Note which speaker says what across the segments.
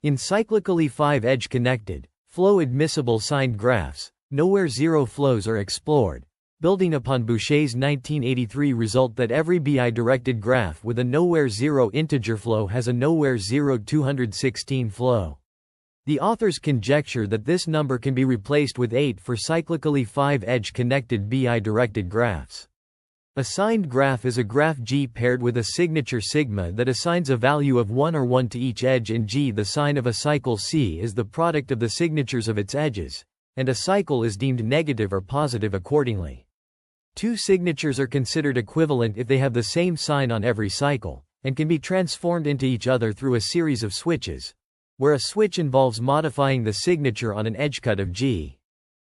Speaker 1: In cyclically 5-edge connected, flow-admissible signed graphs, nowhere zero flows are explored, building upon Bouchet's 1983 result that every bidirected graph with a nowhere zero integer flow has a nowhere zero 216 flow. The authors conjecture that this number can be replaced with 8 for cyclically 5-edge connected bidirected graphs. A signed graph is a graph G paired with a signature sigma that assigns a value of 1 or 1 to each edge in G. The sign of a cycle C is the product of the signatures of its edges, and a cycle is deemed negative or positive accordingly. Two signatures are considered equivalent if they have the same sign on every cycle, and can be transformed into each other through a series of switches, where a switch involves modifying the signature on an edgecut of G.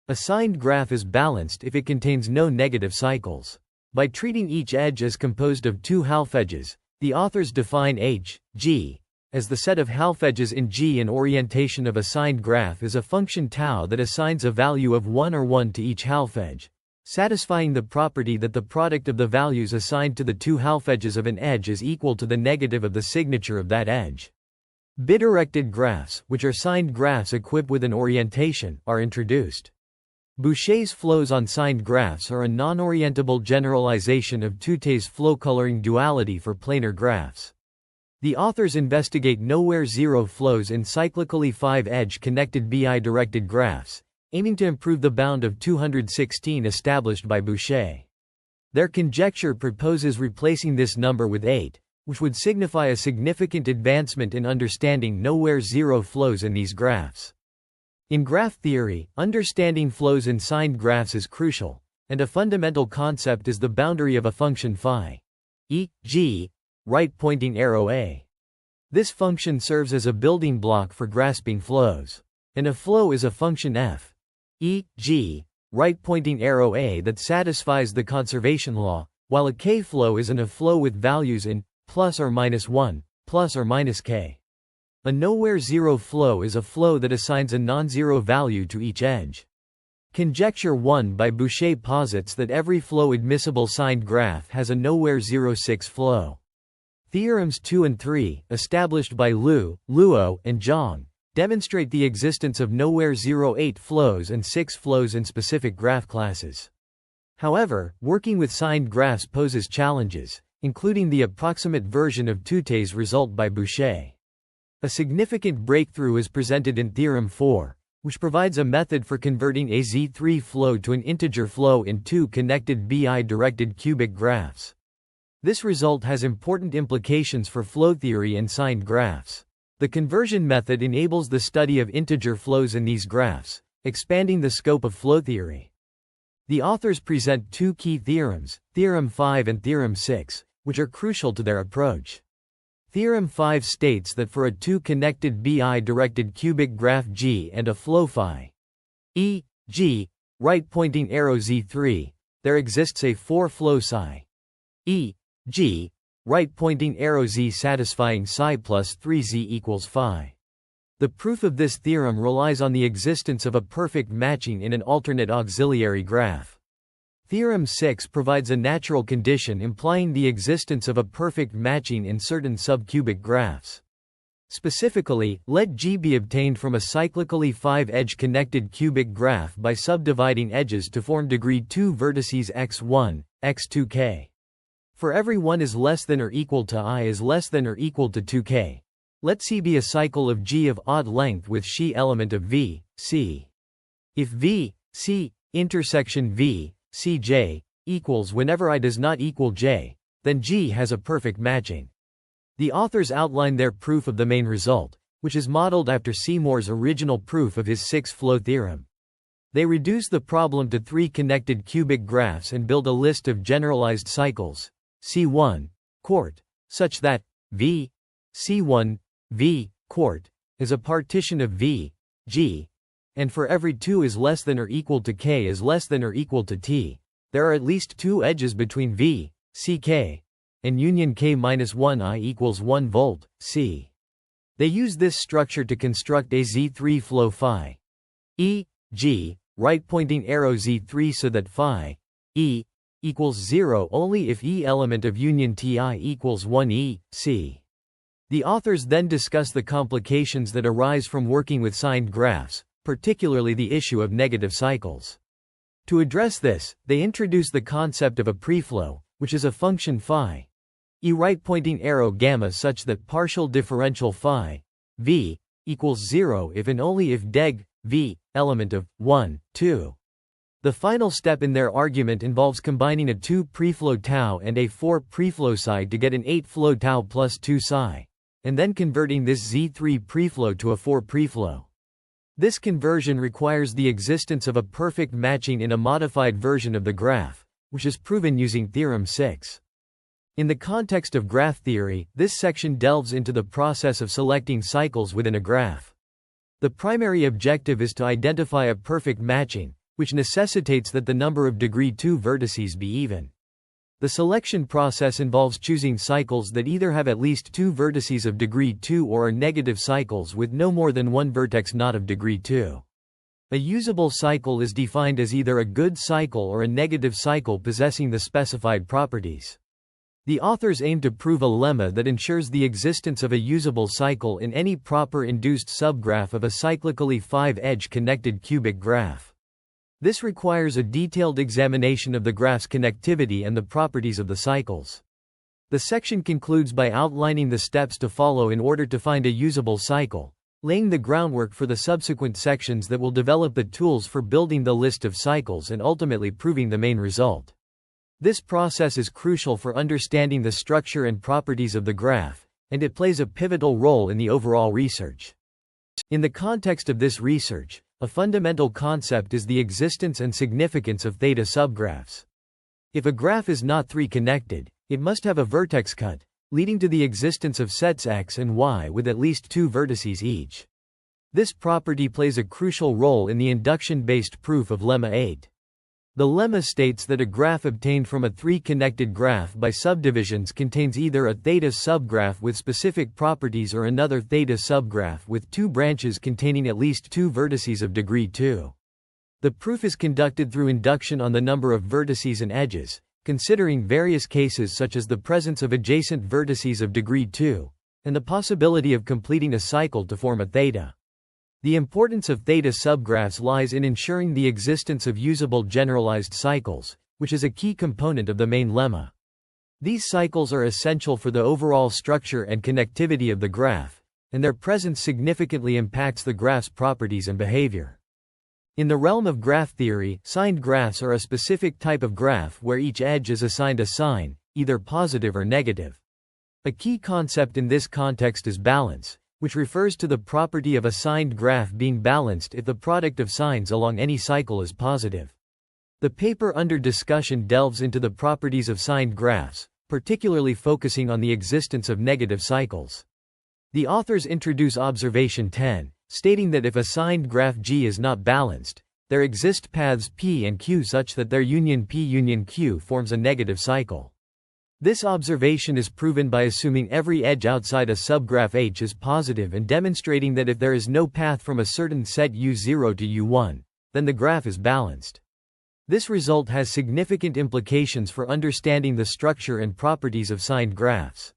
Speaker 1: A signed graph is balanced if it contains no negative cycles. By treating each edge as composed of two half-edges, the authors define H, G, as the set of half-edges in G. An orientation of a signed graph is a function tau that assigns a value of 1 or 1 to each half-edge, satisfying the property that the product of the values assigned to the two half-edges of an edge is equal to the negative of the signature of that edge. Bidirected graphs, which are signed graphs equipped with an orientation, are introduced. Bouchet's flows on signed graphs are a non-orientable generalization of Tute's flow coloring duality for planar graphs. The authors investigate nowhere zero flows in cyclically 5-edge connected bidirected graphs, aiming to improve the bound of 216 established by Bouchet. Their conjecture proposes replacing this number with 8, which would signify a significant advancement in understanding nowhere zero flows in these graphs. In graph theory, understanding flows in signed graphs is crucial, and a fundamental concept is the boundary of a function phi. E.g., right-pointing arrow A. This function serves as a building block for grasping flows. And a flow is a function f. E.g., right-pointing arrow A that satisfies the conservation law, while a k-flow is a flow with values in plus or minus 1, plus or minus k. A nowhere zero flow is a flow that assigns a non-zero value to each edge. Conjecture 1 by Bouchet posits that every flow-admissible signed graph has a nowhere zero 6 flow. Theorems 2 and 3, established by Liu, Luo, and Zhang, demonstrate the existence of nowhere zero 8 flows and 6 flows in specific graph classes. However, working with signed graphs poses challenges, including the approximate version of Tute's result by Bouchet. A significant breakthrough is presented in Theorem 4, which provides a method for converting a Z3 flow to an integer flow in two connected bidirected cubic graphs. This result has important implications for flow theory and signed graphs. The conversion method enables the study of integer flows in these graphs, expanding the scope of flow theory. The authors present two key theorems, Theorem 5 and Theorem 6, which are crucial to their approach. Theorem 5 states that for a two-connected bidirected cubic graph G and a flow phi E.g., right-pointing arrow Z3, there exists a four-flow psi E.g., right-pointing arrow Z satisfying psi plus 3Z equals phi. The proof of this theorem relies on the existence of a perfect matching in an alternate auxiliary graph. Theorem 6 provides a natural condition implying the existence of a perfect matching in certain subcubic graphs. Specifically, let G be obtained from a cyclically 5-edge connected cubic graph by subdividing edges to form degree 2 vertices x1, x2k. For every 1 is less than or equal to I is less than or equal to 2k. Let C be a cycle of G of odd length with Xi element of V, C. If V, C, intersection V, Cj, equals whenever I does not equal J, then G has a perfect matching. The authors outline their proof of the main result, which is modeled after Seymour's original proof of his 6-flow theorem. They reduce the problem to 3 connected cubic graphs and build a list of generalized cycles, C1, quart, such that V, C1, V, quart, is a partition of V, G, and for every 2 is less than or equal to k is less than or equal to t, there are at least 2 edges between V, Ck, and union k-1 I equals 1 volt, C. They use this structure to construct a Z3 flow phi E, G, right-pointing arrow Z3 so that phi E equals 0 only if E element of union Ti equals 1 E, C. The authors then discuss the complications that arise from working with signed graphs, particularly the issue of negative cycles. To address this, they introduce the concept of a preflow, which is a function phi e right-pointing arrow gamma such that partial differential phi v equals 0 if and only if deg v element of 1, 2. The final step in their argument involves combining a 2 preflow tau and a 4 preflow psi to get an 8 flow tau plus 2 psi, and then converting this Z3 preflow to a 4 preflow. This conversion requires the existence of a perfect matching in a modified version of the graph, which is proven using Theorem 6. In the context of graph theory, this section delves into the process of selecting cycles within a graph. The primary objective is to identify a perfect matching, which necessitates that the number of degree 2 vertices be even. The selection process involves choosing cycles that either have at least 2 vertices of degree 2 or are negative cycles with no more than one vertex not of degree 2. A usable cycle is defined as either a good cycle or a negative cycle possessing the specified properties. The authors aim to prove a lemma that ensures the existence of a usable cycle in any proper induced subgraph of a cyclically 5-edge connected cubic graph. This requires a detailed examination of the graph's connectivity and the properties of the cycles. The section concludes by outlining the steps to follow in order to find a usable cycle, laying the groundwork for the subsequent sections that will develop the tools for building the list of cycles and ultimately proving the main result. This process is crucial for understanding the structure and properties of the graph, and it plays a pivotal role in the overall research. In the context of this research, a fundamental concept is the existence and significance of theta subgraphs. If a graph is not 3-connected, it must have a vertex cut, leading to the existence of sets X and Y with at least 2 vertices each. This property plays a crucial role in the induction-based proof of lemma 8. The lemma states that a graph obtained from a 3-connected graph by subdivisions contains either a theta subgraph with specific properties or another theta subgraph with 2 branches containing at least 2 vertices of degree 2. The proof is conducted through induction on the number of vertices and edges, considering various cases such as the presence of adjacent vertices of degree 2, and the possibility of completing a cycle to form a theta. The importance of theta subgraphs lies in ensuring the existence of usable generalized cycles, which is a key component of the main lemma. These cycles are essential for the overall structure and connectivity of the graph, and their presence significantly impacts the graph's properties and behavior. In the realm of graph theory, signed graphs are a specific type of graph where each edge is assigned a sign, either positive or negative. A key concept in this context is balance, which refers to the property of a signed graph being balanced if the product of signs along any cycle is positive. The paper under discussion delves into the properties of signed graphs, particularly focusing on the existence of negative cycles. The authors introduce observation 10, stating that if a signed graph G is not balanced, there exist paths P and Q such that their union P union Q forms a negative cycle. This observation is proven by assuming every edge outside a subgraph H is positive and demonstrating that if there is no path from a certain set U0 to U1, then the graph is balanced. This result has significant implications for understanding the structure and properties of signed graphs.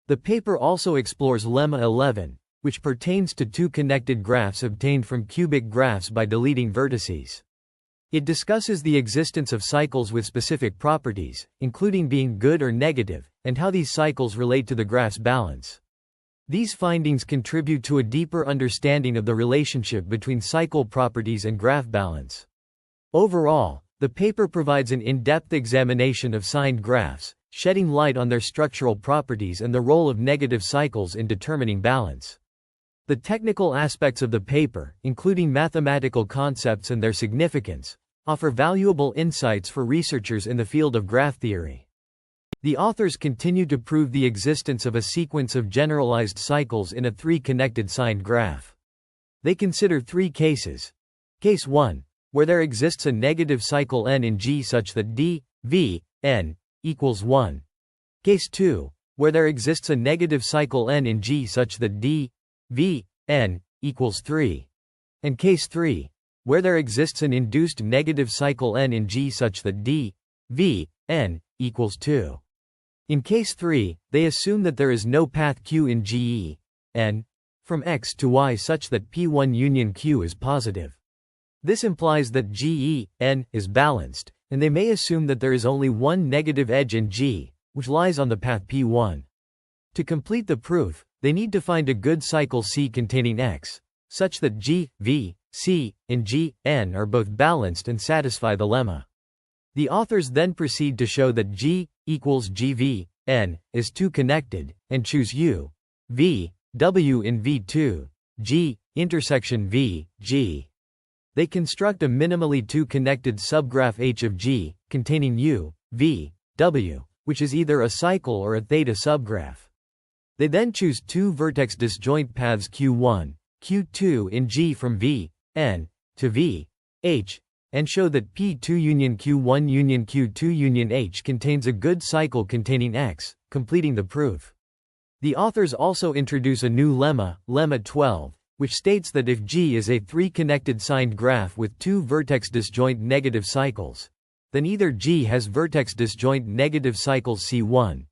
Speaker 1: The paper also explores lemma 11, which pertains to 2 connected graphs obtained from cubic graphs by deleting vertices. It discusses the existence of cycles with specific properties, including being good or negative, and how these cycles relate to the graph's balance. These findings contribute to a deeper understanding of the relationship between cycle properties and graph balance. Overall, the paper provides an in-depth examination of signed graphs, shedding light on their structural properties and the role of negative cycles in determining balance. The technical aspects of the paper, including mathematical concepts and their significance, offer valuable insights for researchers in the field of graph theory. The authors continue to prove the existence of a sequence of generalized cycles in a 3-connected signed graph. They consider 3 cases. Case 1, where there exists a negative cycle n in G such that d, v, n, equals 1. Case 2, where there exists a negative cycle n in G such that d, v, n, equals 3. And case 3, where there exists an induced negative cycle n in G such that d, v, n, equals 2. In case 3, they assume that there is no path Q in GE n from X to Y such that P1 union Q is positive. This implies that GE n is balanced, and they may assume that there is only one negative edge in G, which lies on the path P1. To complete the proof, they need to find a good cycle C containing X, such that G, V, C, and G, N are both balanced and satisfy the lemma. The authors then proceed to show that G equals GV, N, is 2 connected, and choose U, V, W in V2, G, intersection V, G. They construct a minimally 2 connected subgraph H of G, containing U, V, W, which is either a cycle or a theta subgraph. They then choose 2 vertex disjoint paths Q1, Q2 in G from V, N, to V, H, and show that P2 union Q1 union Q2 union H contains a good cycle containing X, completing the proof. The authors also introduce a new lemma, lemma 12, which states that if G is a 3-connected signed graph with 2 vertex disjoint negative cycles, then either G has vertex disjoint negative cycles C1,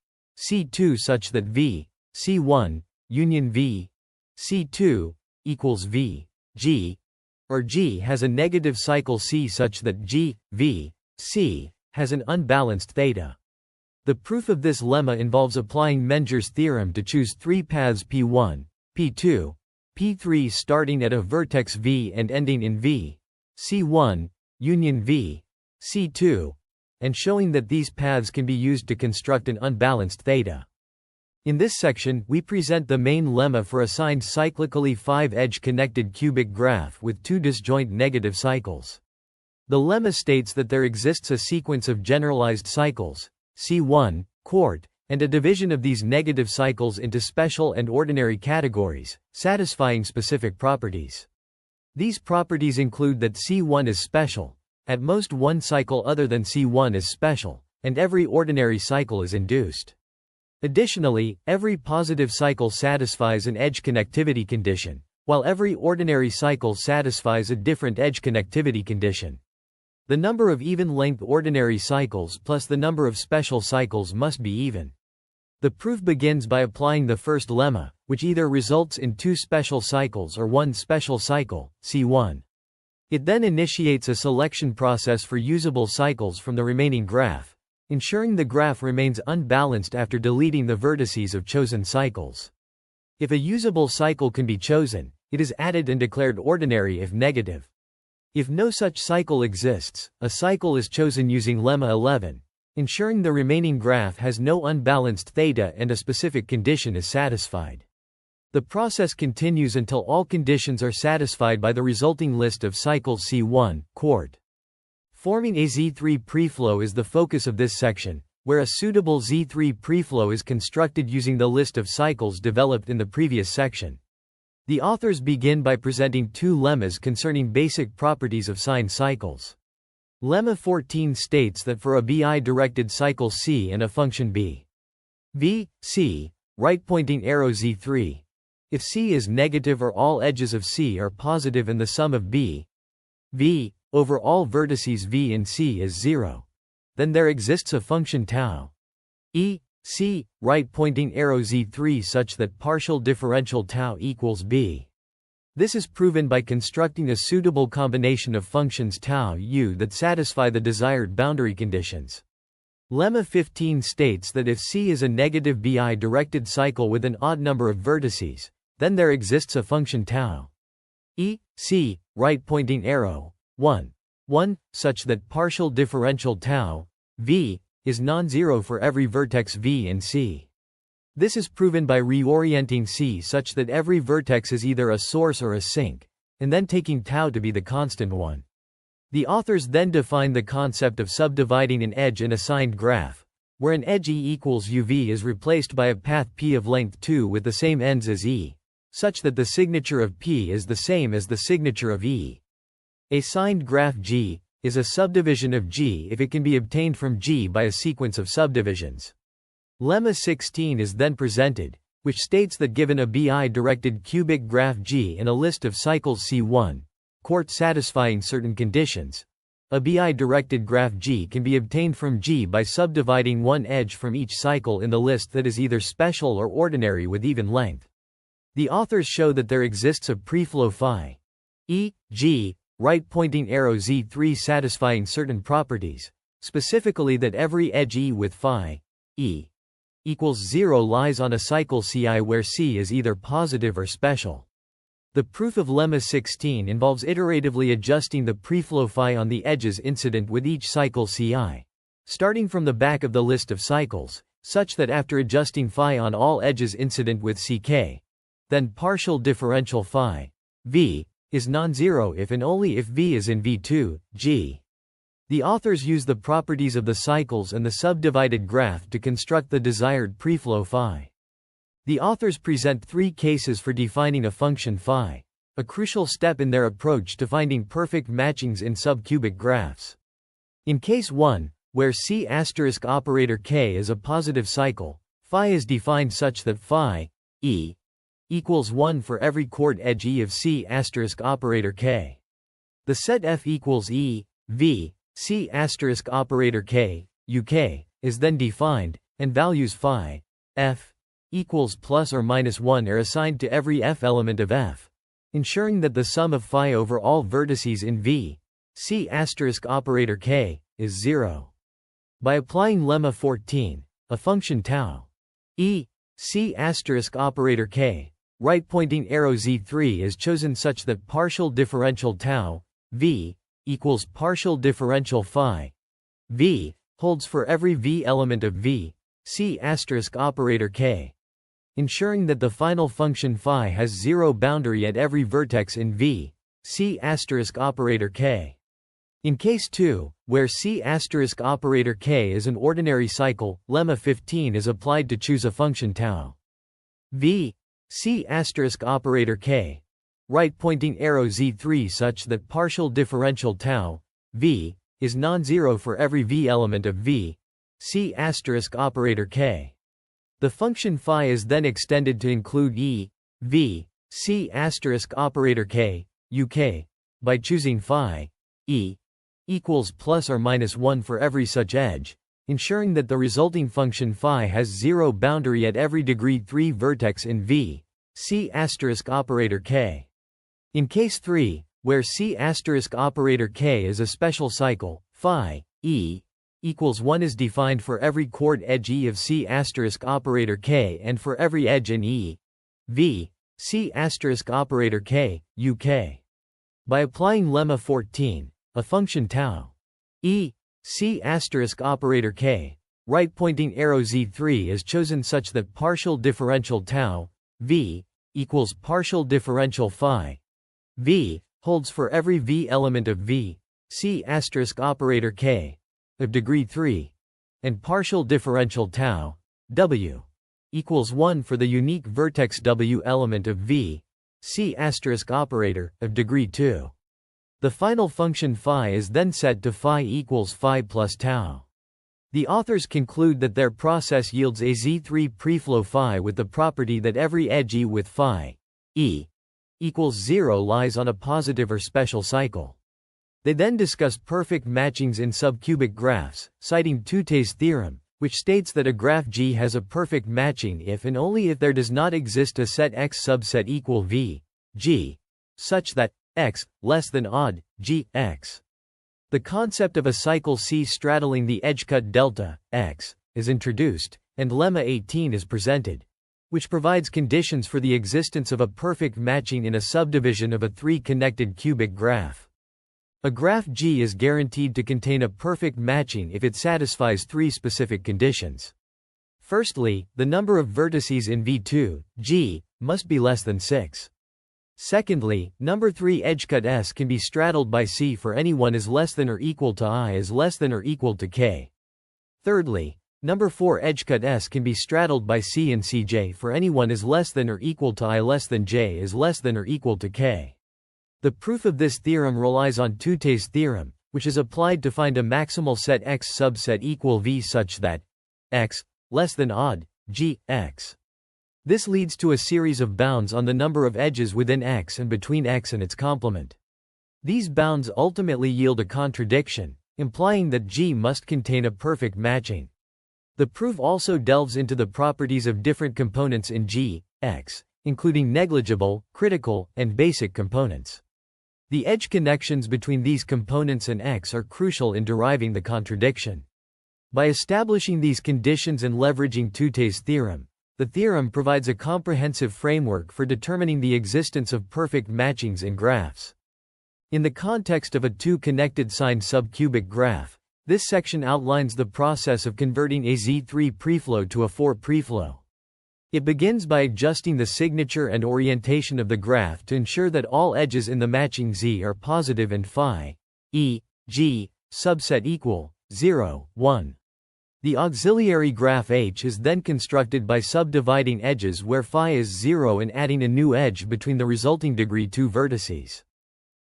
Speaker 1: C2 such that V, C1, union V, C2, equals V, G, or G has a negative cycle C such that G, V, C, has an unbalanced theta. The proof of this lemma involves applying Menger's theorem to choose 3 paths P1, P2, P3 starting at a vertex V and ending in V, C1, union V, C2, and showing that these paths can be used to construct an unbalanced theta. In this section, we present the main lemma for a signed cyclically 5-edge connected cubic graph with 2 disjoint negative cycles. The lemma states that there exists a sequence of generalized cycles, C1, quart, and a division of these negative cycles into special and ordinary categories, satisfying specific properties. These properties include that C1 is special, at most one cycle other than C1 is special, and every ordinary cycle is induced. Additionally, every positive cycle satisfies an edge connectivity condition, while every ordinary cycle satisfies a different edge connectivity condition. The number of even-length ordinary cycles plus the number of special cycles must be even. The proof begins by applying the first lemma, which either results in 2 special cycles or 1 special cycle, C1. It then initiates a selection process for usable cycles from the remaining graph, ensuring the graph remains unbalanced after deleting the vertices of chosen cycles. If a usable cycle can be chosen, it is added and declared ordinary if negative. If no such cycle exists, a cycle is chosen using lemma 11, ensuring the remaining graph has no unbalanced theta and a specific condition is satisfied. The process continues until all conditions are satisfied by the resulting list of cycles C1, quart. Forming a Z3 preflow is the focus of this section, where a suitable Z3 preflow is constructed using the list of cycles developed in the previous section. The authors begin by presenting 2 lemmas concerning basic properties of signed cycles. Lemma 14 states that for a bi-directed cycle C and a function B, V, C, right-pointing arrow Z3, if C is negative or all edges of C are positive and the sum of B, V, over all vertices V in C is 0, then there exists a function tau E, C, right-pointing arrow Z3 such that partial differential tau equals B. This is proven by constructing a suitable combination of functions tau U that satisfy the desired boundary conditions. Lemma 15 states that if C is a negative bi-directed cycle with an odd number of vertices, then there exists a function tau E, C, right-pointing arrow, 1, 1, such that partial differential tau, V, is non-zero for every vertex V in C. This is proven by reorienting C such that every vertex is either a source or a sink, and then taking tau to be the constant one. The authors then define the concept of subdividing an edge in a signed graph, where an edge E equals UV is replaced by a path P of length 2 with the same ends as E, such that the signature of P is the same as the signature of E. A signed graph G is a subdivision of G if it can be obtained from G by a sequence of subdivisions. Lemma 16 is then presented, which states that given a bi-directed cubic graph G and a list of cycles C1, quart satisfying certain conditions, A bidirected graph G can be obtained from G by subdividing one edge from each cycle in the list that is either special or ordinary with even length. The authors show that there exists a preflow phi E, G, right-pointing arrow Z3 satisfying certain properties, specifically that every edge E with phi E equals 0 lies on a cycle Ci where C is either positive or special. The proof of lemma 16 involves iteratively adjusting the preflow phi on the edges incident with each cycle Ci, starting from the back of the list of cycles, such that after adjusting phi on all edges incident with Ck, then partial differential phi V is non-zero if and only if V is in V2, G. The authors use the properties of the cycles and the subdivided graph to construct the desired preflow phi. The authors present three cases for defining a function phi, a crucial step in their approach to finding perfect matchings in subcubic graphs. In case 1, where C** operator k is a positive cycle, phi is defined such that phi E equals 1 for every chord edge E of C** operator k. The set F equals E, V, C** operator k, UK, is then defined, and values phi F equals plus or minus 1 are assigned to every F element of F, ensuring that the sum of phi over all vertices in V, C** operator k, is 0. By applying lemma 14, a function tau E, C** operator k, right-pointing arrow Z3 is chosen such that partial differential tau V equals partial differential phi V holds for every V element of V, C** operator k, ensuring that the final function phi has 0 boundary at every vertex in V, C** operator k. In case 2, where C** operator k is an ordinary cycle, lemma 15 is applied to choose a function tau V, C** operator k, right-pointing arrow Z3 such that partial differential tau V is non-zero for every V element of V, C** operator k. The function phi is then extended to include E, V, C** operator k, UK, by choosing phi E equals plus or minus 1 for every such edge, ensuring that the resulting function phi has 0 boundary at every degree 3 vertex in V, C** operator k. In case 3, where C** operator k is a special cycle, phi E equals 1 is defined for every chord edge E of C** operator k and for every edge in E, V, C** operator k, UK. By applying lemma 14, a function tau E, C** operator k, right-pointing arrow Z3 is chosen such that partial differential tau V equals partial differential phi V holds for every V element of V, C** operator k, of degree 3, and partial differential tau W equals 1 for the unique vertex W element of V, C** operator, of degree 2. The final function phi is then set to phi equals phi plus tau. The authors conclude that their process yields a Z3 preflow phi with the property that every edge E with phi E equals 0 lies on a positive or special cycle. They then discuss perfect matchings in subcubic graphs, citing Bouchet's theorem, which states that a graph G has a perfect matching if and only if there does not exist a set X subset equal V, G, such that X less than odd G X. The concept of a cycle C straddling the edge cut delta X is introduced, and lemma 18 is presented, which provides conditions for the existence of a perfect matching in a subdivision of a three-connected cubic graph. A graph G is guaranteed to contain a perfect matching if it satisfies three specific conditions. Firstly, the number of vertices in V2, G, must be less than 6. Secondly, number 3 edge cut S can be straddled by C for any one is less than or equal to I is less than or equal to K. Thirdly, number 4 edge cut S can be straddled by C and Cj for any one is less than or equal to I less than J is less than or equal to K. The proof of this theorem relies on Bouchet's theorem, which is applied to find a maximal set X subset equal V such that X less than odd G X. This leads to a series of bounds on the number of edges within X and between X and its complement. These bounds ultimately yield a contradiction, implying that G must contain a perfect matching. The proof also delves into the properties of different components in G, X, including negligible, critical, and basic components. The edge connections between these components and X are crucial in deriving the contradiction. By establishing these conditions and leveraging Tute's theorem, the theorem provides a comprehensive framework for determining the existence of perfect matchings in graphs. In the context of a two-connected signed subcubic graph, this section outlines the process of converting a Z3 preflow to a 4 preflow. It begins by adjusting the signature and orientation of the graph to ensure that all edges in the matching Z are positive and phi, e, g, subset equal, 0, 1. The auxiliary graph H is then constructed by subdividing edges where phi is 0 and adding a new edge between the resulting degree 2 vertices.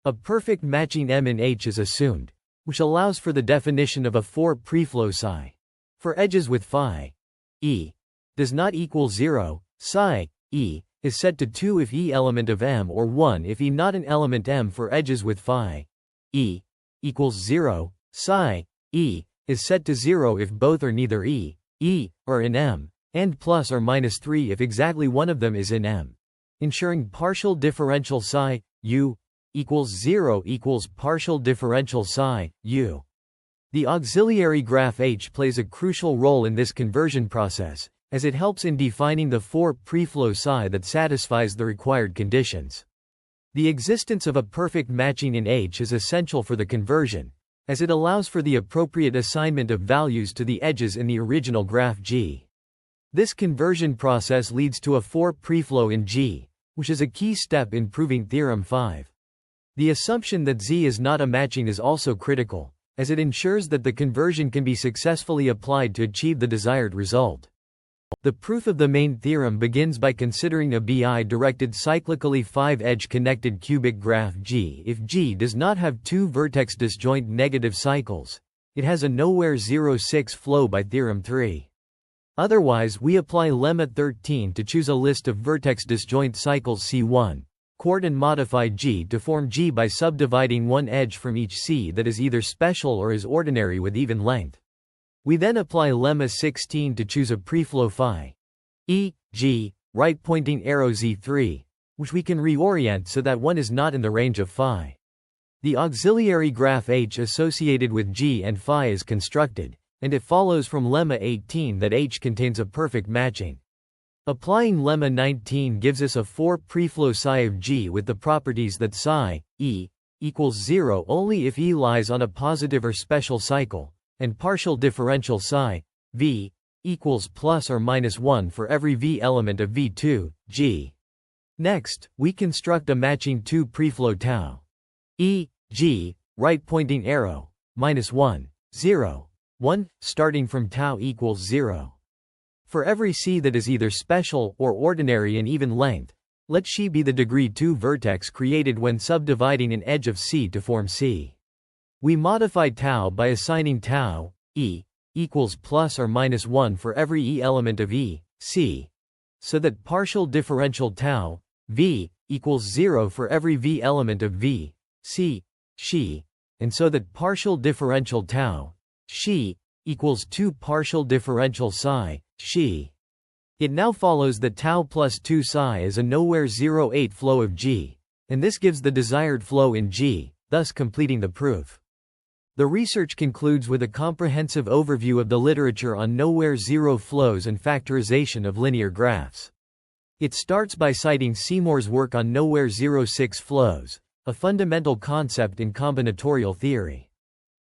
Speaker 1: A perfect matching M in H is assumed, which allows for the definition of a 4 preflow psi. For edges with phi, E does not equal 0, psi, E is set to 2 if E element of M or 1 if E not an element M. For edges with phi, E equals 0, psi, E is set to 0 if both are neither E, or in M, and plus or minus 3 if exactly one of them is in M. Ensuring partial differential psi, U, equals 0 equals partial differential psi, U. The auxiliary graph H plays a crucial role in this conversion process, as it helps in defining the 4 preflow psi that satisfies the required conditions. The existence of a perfect matching in H is essential for the conversion, as it allows for the appropriate assignment of values to the edges in the original graph G. This conversion process leads to a 4 preflow in G, which is a key step in proving Theorem 5. The assumption that Z is not a matching is also critical, as it ensures that the conversion can be successfully applied to achieve the desired result. The proof of the main theorem begins by considering a bidirected cyclically 5-edge connected cubic graph G. If G does not have two vertex disjoint negative cycles, it has a nowhere 0,6 flow by Theorem 3. Otherwise, we apply lemma 13 to choose a list of vertex disjoint cycles C1. Chord and modify G to form G by subdividing one edge from each C that is either special or is ordinary with even length. We then apply lemma 16 to choose a preflow phi, E, G, right-pointing arrow Z3, which we can reorient so that one is not in the range of phi. The auxiliary graph H associated with G and phi is constructed, and it follows from lemma 18 that H contains a perfect matching. Applying lemma 19 gives us a 4 preflow psi of G with the properties that psi, E, equals 0 only if E lies on a positive or special cycle, and partial differential psi, V, equals plus or minus 1 for every V element of V2, G. Next, we construct a matching 2 preflow tau. E, G, right-pointing arrow, minus 1, 0, 1, starting from tau equals 0. For every C that is either special or ordinary in even length, let Xi be the degree 2 vertex created when subdividing an edge of C to form C. We modify tau by assigning tau, E, equals plus or minus 1 for every E element of E, C, so that partial differential tau, V, equals 0 for every V element of V, C, Xi, and so that partial differential tau, Xi, equals 2 partial differential psi, Xi. It now follows that tau plus 2 psi is a nowhere 0,8 flow of G, and this gives the desired flow in G, thus completing the proof. The research concludes with a comprehensive overview of the literature on nowhere zero flows and factorization of linear graphs. It starts by citing Seymour's work on nowhere 0,6 flows, a fundamental concept in combinatorial theory.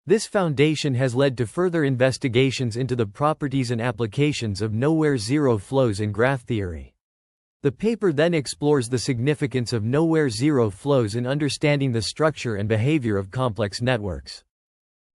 Speaker 1: This foundation has led to further investigations into the properties and applications of nowhere zero flows in graph theory. The paper then explores the significance of nowhere zero flows in understanding the structure and behavior of complex networks.